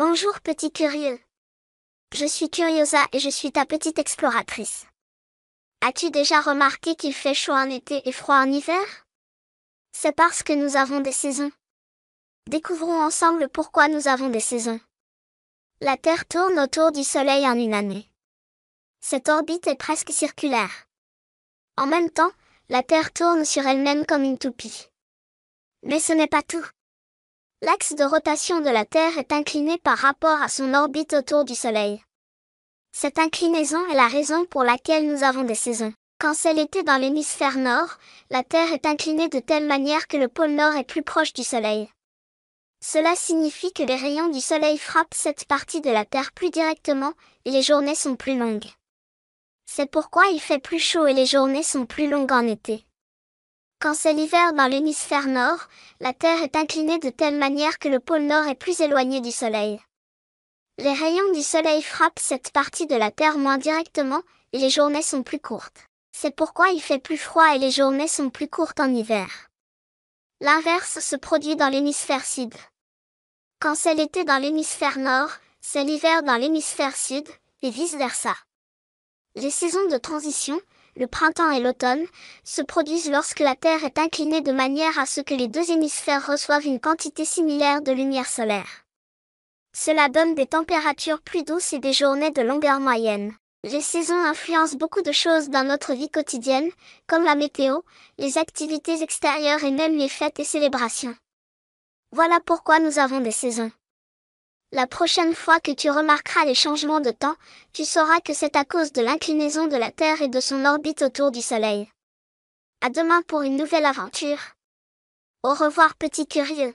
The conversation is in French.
Bonjour petit curieux. Je suis Curiosa et je suis ta petite exploratrice. As-tu déjà remarqué qu'il fait chaud en été et froid en hiver? C'est parce que nous avons des saisons. Découvrons ensemble pourquoi nous avons des saisons. La Terre tourne autour du Soleil en une année. Cette orbite est presque circulaire. En même temps, la Terre tourne sur elle-même comme une toupie. Mais ce n'est pas tout. L'axe de rotation de la Terre est incliné par rapport à son orbite autour du Soleil. Cette inclinaison est la raison pour laquelle nous avons des saisons. Quand c'est l'été dans l'hémisphère nord, la Terre est inclinée de telle manière que le pôle nord est plus proche du Soleil. Cela signifie que les rayons du Soleil frappent cette partie de la Terre plus directement, et les journées sont plus longues. C'est pourquoi il fait plus chaud et les journées sont plus longues en été. Quand c'est l'hiver dans l'hémisphère nord, la Terre est inclinée de telle manière que le pôle nord est plus éloigné du Soleil. Les rayons du Soleil frappent cette partie de la Terre moins directement, et les journées sont plus courtes. C'est pourquoi il fait plus froid et les journées sont plus courtes en hiver. L'inverse se produit dans l'hémisphère sud. Quand c'est l'été dans l'hémisphère nord, c'est l'hiver dans l'hémisphère sud, et vice-versa. Les saisons de transition, le printemps et l'automne, se produisent lorsque la Terre est inclinée de manière à ce que les deux hémisphères reçoivent une quantité similaire de lumière solaire. Cela donne des températures plus douces et des journées de longueur moyenne. Les saisons influencent beaucoup de choses dans notre vie quotidienne, comme la météo, les activités extérieures et même les fêtes et célébrations. Voilà pourquoi nous avons des saisons. La prochaine fois que tu remarqueras les changements de temps, tu sauras que c'est à cause de l'inclinaison de la Terre et de son orbite autour du Soleil. À demain pour une nouvelle aventure. Au revoir petit curieux.